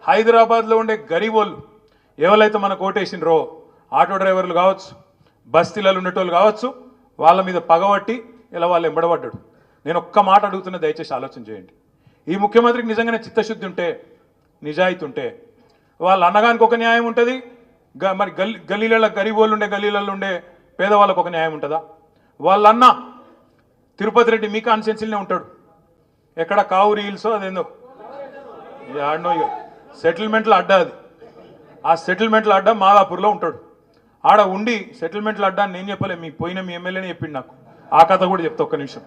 హైదరాబాద్లో ఉండే గరీబోళ్ళు ఎవరైతే మనకు ఓటేసినరో ఆటో డ్రైవర్లు కావచ్చు, బస్తీలలో ఉండేటోళ్ళు కావచ్చు, వాళ్ళ మీద పగబట్టి ఇలా వాళ్ళు ఎంబడబడ్డాడు. నేను ఒక్క మాట అడుగుతున్నా, దయచేసి ఆలోచన చేయండి. ఈ ముఖ్యమంత్రికి నిజంగానే చిత్తశుద్ధి ఉంటే, నిజాయితీ ఉంటే, వాళ్ళ అన్నగానికి ఒక న్యాయం ఉంటుంది, మరి గల్లీలలో గరీబోళ్ళు ఉండే గల్లీలలో ఉండే పేదవాళ్ళకు ఒక న్యాయం ఉంటుందా? వాళ్ళన్న తిరుపతి రెడ్డి మీ కాన్స్టిట్యున్సీలోనే ఉంటాడు. ఎక్కడ కావురి హిల్సో అదేందో ఆడనో సెటిల్మెంట్ల అడ్డా, అది ఆ సెటిల్మెంట్ల అడ్డా మాదాపూర్లో ఉంటాడు. ఆడ ఉండి సెటిల్మెంట్ల అడ్డా నేను చెప్పలే, మీ పోయిన మీ ఎమ్మెల్యేనే చెప్పిండు నాకు. ఆ కథ కూడా చెప్తా ఒక్క నిమిషం.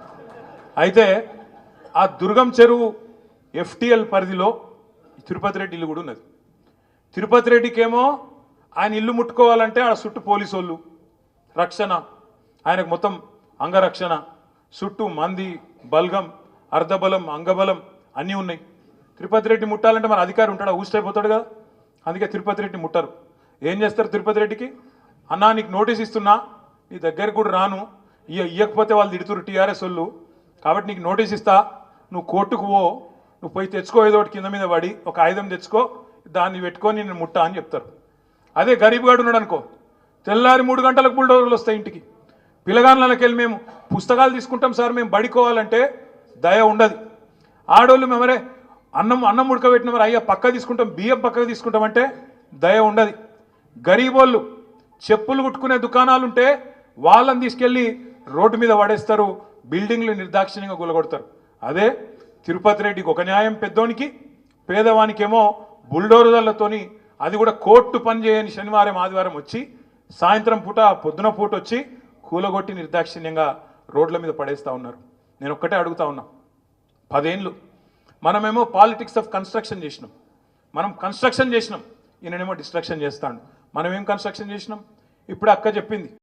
అయితే ఆ దుర్గం చెరువు ఎఫ్టిఎల్ పరిధిలో తిరుపతి రెడ్డి ఇల్లు కూడా ఉన్నది. తిరుపతి రెడ్డికేమో ఆయన ఇల్లు ముట్టుకోవాలంటే ఆడ చుట్టూ పోలీసు వాళ్ళు రక్షణ, ఆయనకు మొత్తం అంగరక్షణ, చుట్టూ మంది, బల్గం, అర్ధబలం, అంగబలం అన్నీ ఉన్నాయి. తిరుపతి రెడ్డి ముట్టాలంటే మన అధికారి ఉంటాడా? ఊసిపోతాడు కదా. అందుకే తిరుపతి రెడ్డి ముట్టరు. ఏం చేస్తారు తిరుపతి రెడ్డికి? అన్నా నీకు నోటీస్ ఇస్తున్నా, నీ దగ్గరికి కూడా రాను, ఇవ్వకపోతే వాళ్ళు తిడుతురు టీఆర్ఎస్ వాళ్ళు, కాబట్టి నీకు నోటీస్ ఇస్తా, నువ్వు కోర్టుకు పో, నువ్వు పోయి తెచ్చుకో, ఏదో ఒకటి కింద మీద పడి ఒక ఆయుధం తెచ్చుకో, దాన్ని పెట్టుకొని నేను ముట్టా అని చెప్తారు. అదే గరీబ్ గాడు ఉన్నాడు అనుకో, తెల్లారి 3 గంటలకు బుల్డోజర్లు వస్తాయి ఇంటికి. పిల్లగాళ్ళకి వెళ్ళి మేము పుస్తకాలు తీసుకుంటాం సార్, మేము బడికోవాలంటే దయ ఉండదు. ఆడోళ్ళు మేమరే అన్నం ఉడకబెట్టిన మరి అయ్యా పక్క తీసుకుంటాం, బియ్యం పక్కకు తీసుకుంటామంటే దయ ఉండదు. గరీబోళ్ళు చెప్పులు కుట్టుకునే దుకాణాలు ఉంటే వాళ్ళని తీసుకెళ్ళి రోడ్డు మీద పడేస్తారు, బిల్డింగ్లు నిర్దాక్షిణ్యంగా కూలగొడతారు. అదే తిరుపతి రెడ్డికి ఒక న్యాయం పెద్దోనికి, పేదవానికేమో బుల్డోజర్లతోని, అది కూడా కోర్టు పని చేయని శనివారం ఆదివారం వచ్చి సాయంత్రం పూట పొద్దున పూట వచ్చి కూలగొట్టి నిర్దాక్షిణ్యంగా రోడ్ల మీద పడేస్తూ ఉన్నారు. నేను ఒక్కటే అడుగుతా ఉన్నా, 10 ఏళ్ళు మనమేమో పాలిటిక్స్ ఆఫ్ కన్స్ట్రక్షన్ చేసినాం, మనం కన్స్ట్రక్షన్ చేసినాం, ఈయననేమో డిస్ట్రక్షన్ చేస్తాడు. మనం ఏం కన్స్ట్రక్షన్ చేసినాం? ఇప్పుడు అక్క చెప్పింది.